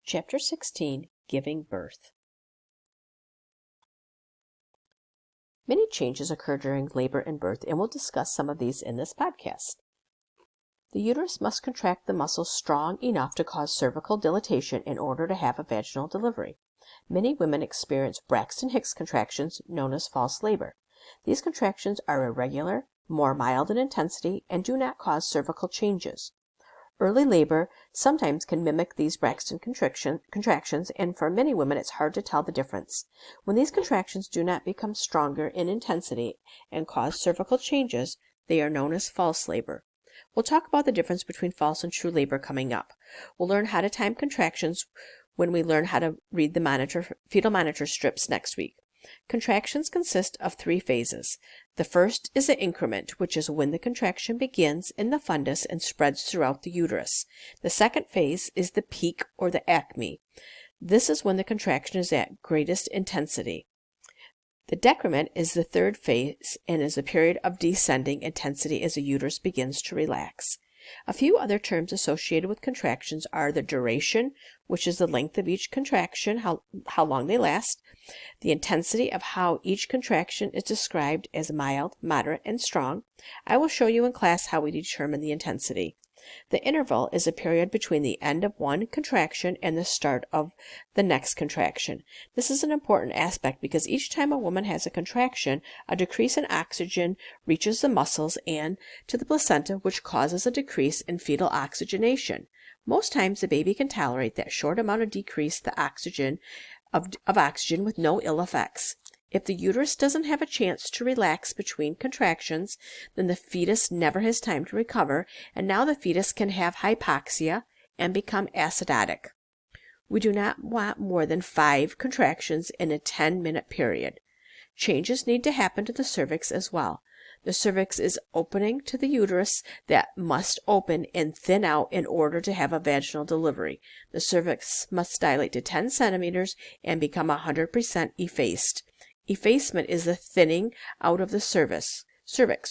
Chapter 16, Giving Birth. Many changes occur during labor and birth, and we'll discuss some of these in this podcast. The uterus must contract the muscles strong enough to cause cervical dilatation in order to have a vaginal delivery. Many women experience Braxton Hicks contractions, known as false labor. These contractions are irregular, more mild in intensity, and do not cause cervical changes. Early labor sometimes can mimic these Braxton contractions, and for many women it's hard to tell the difference. When these contractions do not become stronger in intensity and cause cervical changes, they are known as false labor. We'll talk about the difference between false and true labor coming up. We'll learn how to time contractions when we learn how to read the fetal monitor strips next week. Contractions consist of 3 phases. The first is the increment, which is when the contraction begins in the fundus and spreads throughout the uterus. The second phase is the peak or the acme. This is when the contraction is at greatest intensity. The decrement is the third phase and is a period of descending intensity as the uterus begins to relax. A few other terms associated with contractions are the duration, which is the length of each contraction, how long they last. The intensity of how each contraction is described as mild, moderate, and strong. I will show you in class how we determine the intensity. The interval is a period between the end of one contraction and the start of the next contraction. This is an important aspect because each time a woman has a contraction, a decrease in oxygen reaches the muscles and to the placenta, which causes a decrease in fetal oxygenation. Most times the baby can tolerate that short amount of decrease the oxygen of oxygen with no ill effects. If the uterus doesn't have a chance to relax between contractions, then the fetus never has time to recover, and now the fetus can have hypoxia and become acidotic. We do not want more than 5 contractions in a 10-minute period. Changes need to happen to the cervix as well. The cervix is opening to the uterus that must open and thin out in order to have a vaginal delivery. The cervix must dilate to 10 centimeters and become 100% effaced. Effacement is the thinning out of the cervix.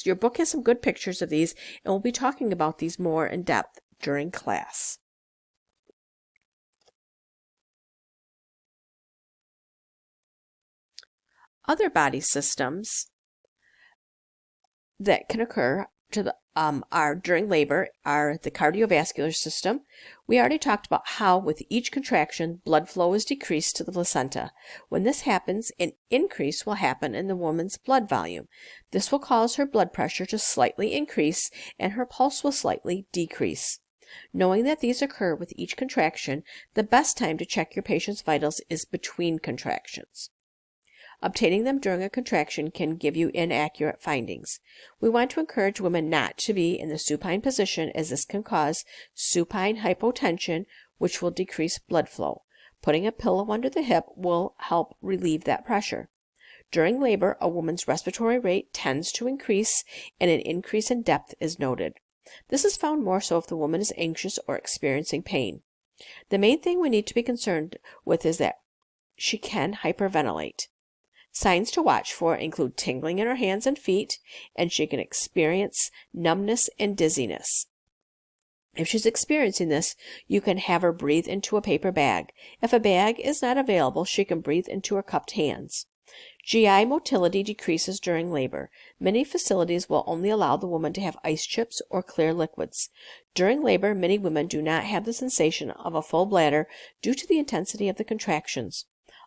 Your book has some good pictures of these, and we'll be talking about these more in depth during class. Other body systems that can occur during labor are the cardiovascular system. We already talked about how with each contraction, blood flow is decreased to the placenta. When this happens, an increase will happen in the woman's blood volume. This will cause her blood pressure to slightly increase and her pulse will slightly decrease. Knowing that these occur with each contraction, the best time to check your patient's vitals is between contractions. Obtaining them during a contraction can give you inaccurate findings. We want to encourage women not to be in the supine position, as this can cause supine hypotension, which will decrease blood flow. Putting a pillow under the hip will help relieve that pressure. During labor, a woman's respiratory rate tends to increase and an increase in depth is noted. This is found more so if the woman is anxious or experiencing pain. The main thing we need to be concerned with is that she can hyperventilate. Signs to watch for include tingling in her hands and feet, and she can experience numbness and dizziness. If she's experiencing this, you can have her breathe into a paper bag. If a bag is not available, she can breathe into her cupped hands. GI motility decreases during labor. Many facilities will only allow the woman to have ice chips or clear liquids. During labor, many women do not have the sensation of a full bladder due to the intensity of the contractions.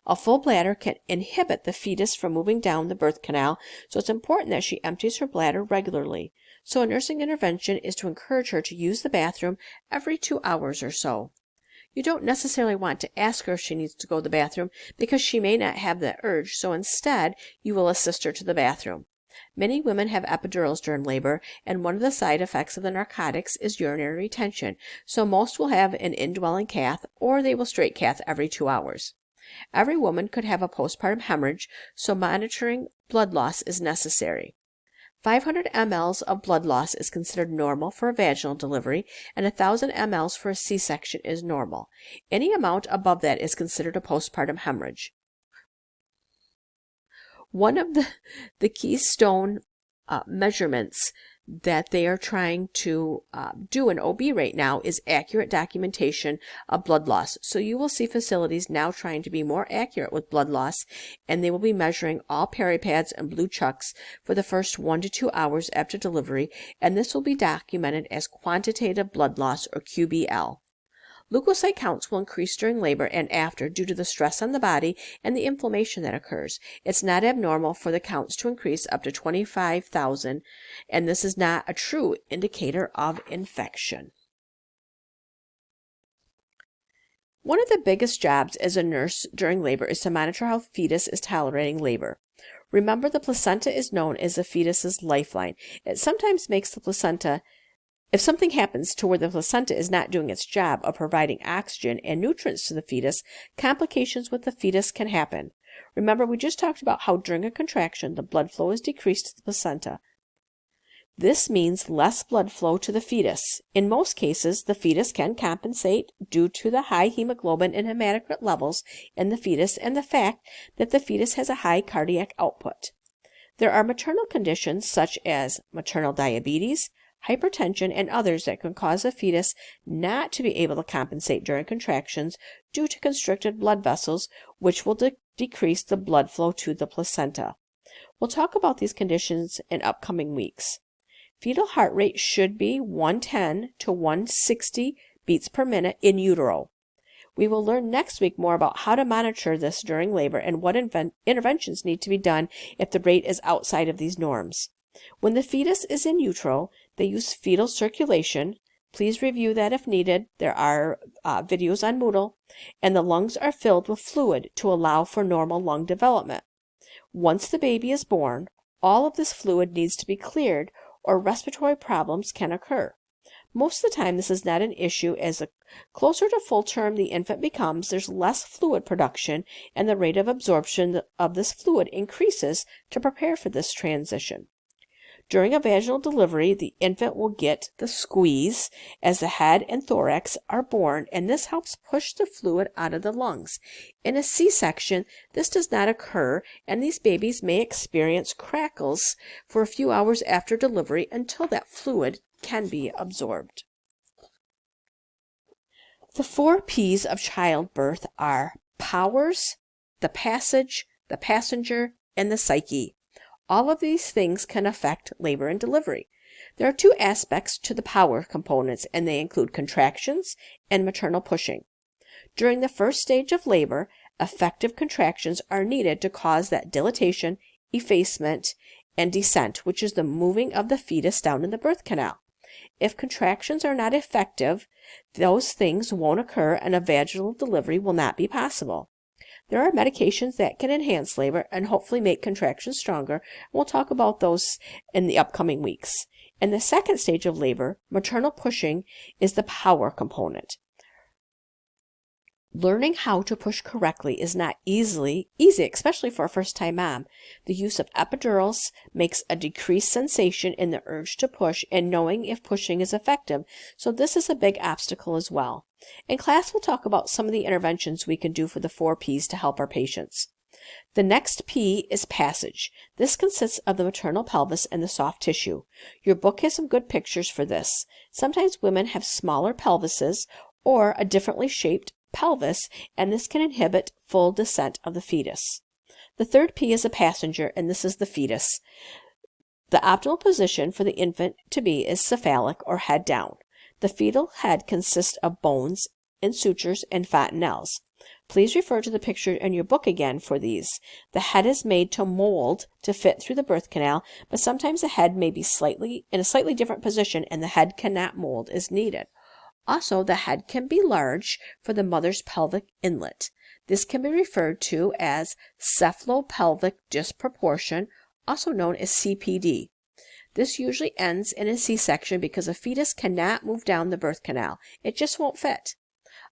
A full bladder can inhibit the fetus from moving down the birth canal, so it's important that she empties her bladder regularly. So a nursing intervention is to encourage her to use the bathroom every 2 hours or so. You don't necessarily want to ask her if she needs to go to the bathroom because she may not have the urge, so instead you will assist her to the bathroom. Many women have epidurals during labor, and one of the side effects of the narcotics is urinary retention, so most will have an indwelling cath or they will straight cath every 2 hours. Every woman could have a postpartum hemorrhage, so monitoring blood loss is necessary. 500 mL of blood loss is considered normal for a vaginal delivery, and 1,000 mL for a C-section is normal. Any amount above that is considered a postpartum hemorrhage. One of the keystone measurements that they are trying to do in OB right now is accurate documentation of blood loss. So you will see facilities now trying to be more accurate with blood loss, and they will be measuring all peripads and blue chucks for the first 1 to 2 hours after delivery, and this will be documented as quantitative blood loss, or QBL. Leukocyte counts will increase during labor and after due to the stress on the body and the inflammation that occurs. It's not abnormal for the counts to increase up to 25,000, and this is not a true indicator of infection. One of the biggest jobs as a nurse during labor is to monitor how fetus is tolerating labor. Remember, the placenta is known as the fetus's lifeline. It sometimes makes the placenta If something happens to where the placenta is not doing its job of providing oxygen and nutrients to the fetus, complications with the fetus can happen. Remember, we just talked about how during a contraction, the blood flow is decreased to the placenta. This means less blood flow to the fetus. In most cases, the fetus can compensate due to the high hemoglobin and hematocrit levels in the fetus and the fact that the fetus has a high cardiac output. There are maternal conditions such as maternal diabetes, hypertension, and others that can cause a fetus not to be able to compensate during contractions due to constricted blood vessels, which will decrease the blood flow to the placenta. We'll talk about these conditions in upcoming weeks. Fetal heart rate should be 110 to 160 beats per minute in utero. We will learn next week more about how to monitor this during labor and what interventions need to be done if the rate is outside of these norms. When the fetus is in utero, they use fetal circulation. Please review that if needed. There are videos on Moodle. And the lungs are filled with fluid to allow for normal lung development. Once the baby is born, all of this fluid needs to be cleared or respiratory problems can occur. Most of the time, this is not an issue, as the closer to full term the infant becomes, there's less fluid production, and the rate of absorption of this fluid increases to prepare for this transition. During a vaginal delivery, the infant will get the squeeze as the head and thorax are born, and this helps push the fluid out of the lungs. In a C-section, this does not occur, and these babies may experience crackles for a few hours after delivery until that fluid can be absorbed. The 4 P's of childbirth are powers, the passage, the passenger, and the psyche. All of these things can affect labor and delivery. There are 2 aspects to the power components, and they include contractions and maternal pushing. During the first stage of labor, effective contractions are needed to cause that dilatation, effacement, and descent, which is the moving of the fetus down in the birth canal. If contractions are not effective, those things won't occur and a vaginal delivery will not be possible. There are medications that can enhance labor and hopefully make contractions stronger. We'll talk about those in the upcoming weeks. In the second stage of labor, maternal pushing is the power component. Learning how to push correctly is not easy, especially for a first-time mom. The use of epidurals makes a decreased sensation in the urge to push and knowing if pushing is effective, so this is a big obstacle as well. In class, we'll talk about some of the interventions we can do for the 4 P's to help our patients. The next P is passage. This consists of the maternal pelvis and the soft tissue. Your book has some good pictures for this. Sometimes women have smaller pelvises or a differently shaped pelvis, and this can inhibit full descent of the fetus. The third P is a passenger, and this is the fetus. The optimal position for the infant to be is cephalic, or head down. The fetal head consists of bones and sutures and fontanelles. Please refer to the picture in your book again for these. The head is made to mold to fit through the birth canal, but sometimes the head may be in a slightly different position and the head cannot mold as needed. Also, the head can be large for the mother's pelvic inlet. This can be referred to as cephalopelvic disproportion, also known as CPD. This usually ends in a C-section because a fetus cannot move down the birth canal. It just won't fit.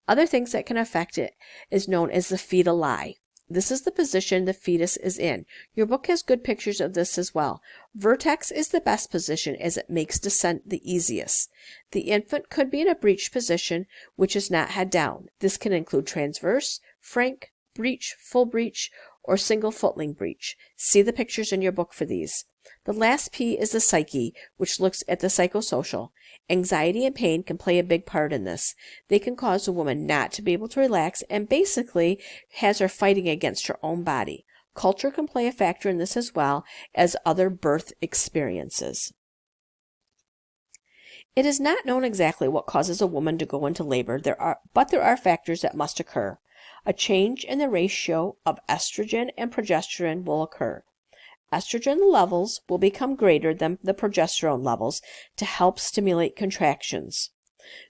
Other things that can affect it is known as the fetal lie. This is the position the fetus is in. Your book has good pictures of this as well. Vertex is the best position as it makes descent the easiest. The infant could be in a breech position, which is not head down. This can include transverse, frank, breech, full breech, or single footling breech. See the pictures in your book for these. The last P is the psyche, which looks at the psychosocial. Anxiety and pain can play a big part in this. They can cause a woman not to be able to relax and basically has her fighting against her own body. Culture can play a factor in this as well as other birth experiences. It is not known exactly what causes a woman to go into labor, but there are factors that must occur. A change in the ratio of estrogen and progesterone will occur. Estrogen levels will become greater than the progesterone levels to help stimulate contractions.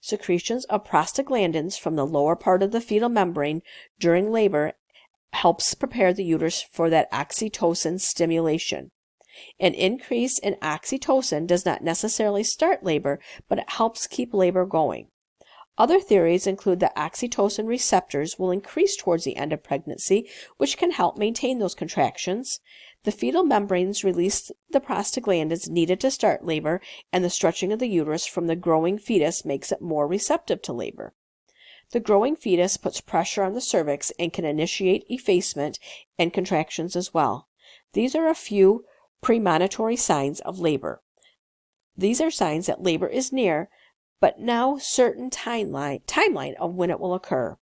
Secretions of prostaglandins from the lower part of the fetal membrane during labor helps prepare the uterus for that oxytocin stimulation. An increase in oxytocin does not necessarily start labor, but it helps keep labor going. Other theories include that oxytocin receptors will increase towards the end of pregnancy, which can help maintain those contractions. The fetal membranes release the prostaglandins needed to start labor, and the stretching of the uterus from the growing fetus makes it more receptive to labor. The growing fetus puts pressure on the cervix and can initiate effacement and contractions as well. These are a few premonitory signs of labor. These are signs that labor is near, but no certain timeline of when it will occur.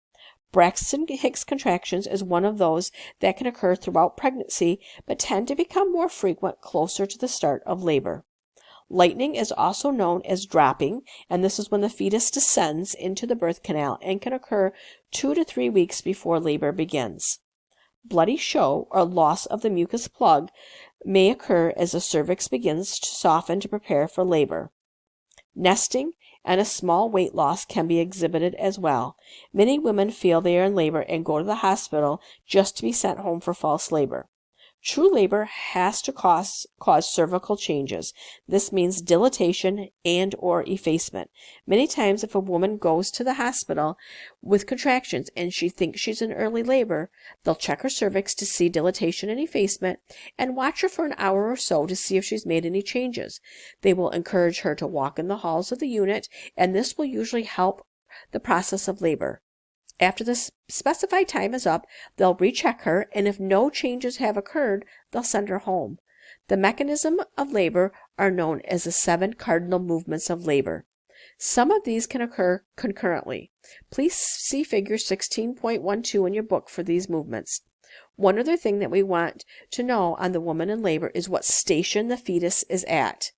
Braxton Hicks contractions is one of those that can occur throughout pregnancy, but tend to become more frequent closer to the start of labor. Lightning is also known as dropping, and this is when the fetus descends into the birth canal and can occur 2 to 3 weeks before labor begins. Bloody show or loss of the mucus plug may occur as the cervix begins to soften to prepare for labor. Nesting and a small weight loss can be exhibited as well. Many women feel they are in labor and go to the hospital just to be sent home for false labor. True labor has to cause cervical changes. This means dilatation and or effacement. Many times if a woman goes to the hospital with contractions and she thinks she's in early labor, they'll check her cervix to see dilatation and effacement and watch her for an hour or so to see if she's made any changes. They will encourage her to walk in the halls of the unit, and this will usually help the process of labor. After the specified time is up, they'll recheck her, and if no changes have occurred, they'll send her home. The mechanism of labor are known as the 7 cardinal movements of labor. Some of these can occur concurrently. Please see figure 16.12 in your book for these movements. One other thing that we want to know on the woman in labor is what station the fetus is at.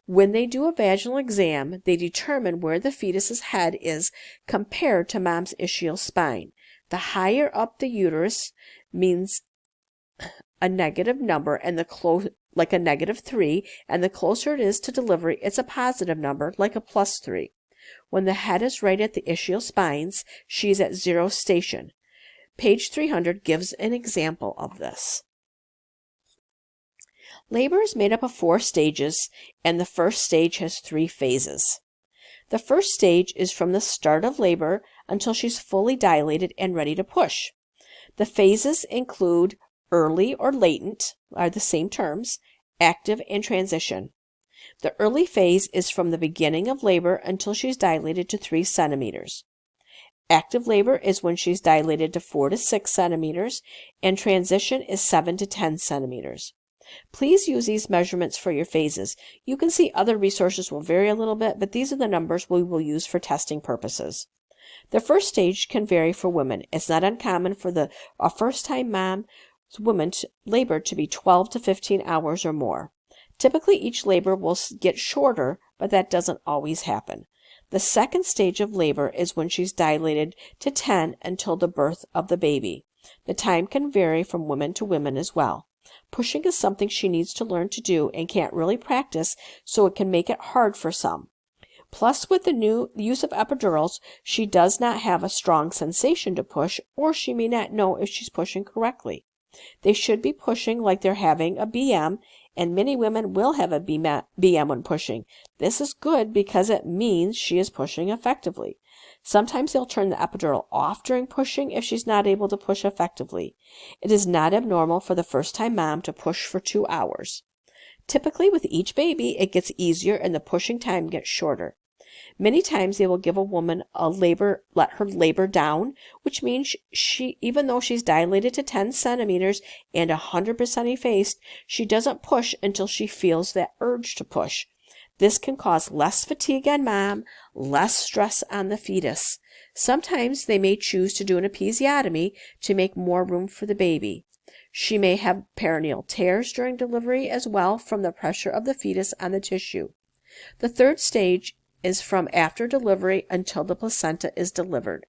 When they do a vaginal exam, they determine where the fetus's head is compared to mom's ischial spine. The higher up the uterus means a negative number, and like a -3, and the closer it is to delivery, it's a positive number, like a +3. When the head is right at the ischial spines, she's at 0 station. Page 300 gives an example of this. Labor is made up of 4 stages, and the first stage has 3 phases. The first stage is from the start of labor until she's fully dilated and ready to push. The phases include early or latent, are the same terms, active and transition. The early phase is from the beginning of labor until she's dilated to 3 centimeters. Active labor is when she's dilated to 4 to 6 centimeters, and transition is 7 to 10 centimeters. Please use these measurements for your phases. You can see other resources will vary a little bit, but these are the numbers we will use for testing purposes. The first stage can vary for women. It's not uncommon for a first-time woman labor to be 12 to 15 hours or more. Typically, each labor will get shorter, but that doesn't always happen. The second stage of labor is when she's dilated to 10 until the birth of the baby. The time can vary from woman to woman as well. Pushing is something she needs to learn to do and can't really practice, so it can make it hard for some. Plus, with the use of epidurals, she does not have a strong sensation to push, or she may not know if she's pushing correctly. They should be pushing like they're having a BM, and many women will have a BM when pushing. This is good because it means she is pushing effectively. Sometimes they'll turn the epidural off during pushing if she's not able to push effectively. It is not abnormal for the first-time mom to push for 2 hours. Typically, with each baby, it gets easier and the pushing time gets shorter. Many times they will give a woman let her labor down, which means even though she's dilated to 10 centimeters and 100% effaced, she doesn't push until she feels that urge to push. This can cause less fatigue on mom, less stress on the fetus. Sometimes they may choose to do an episiotomy to make more room for the baby. She may have perineal tears during delivery as well from the pressure of the fetus on the tissue. The third stage is from after delivery until the placenta is delivered.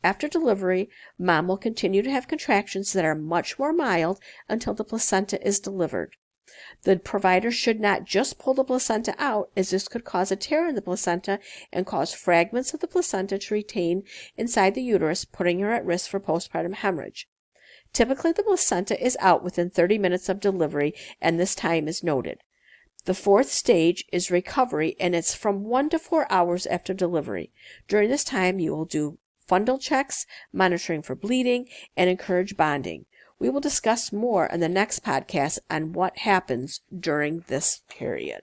After delivery, mom will continue to have contractions that are much more mild until the placenta is delivered. The provider should not just pull the placenta out, as this could cause a tear in the placenta and cause fragments of the placenta to retain inside the uterus, putting her at risk for postpartum hemorrhage. Typically, the placenta is out within 30 minutes of delivery, and this time is noted. The fourth stage is recovery, and it's from 1 to 4 hours after delivery. During this time, you will do fundal checks, monitoring for bleeding, and encourage bonding. We will discuss more in the next podcast on what happens during this period.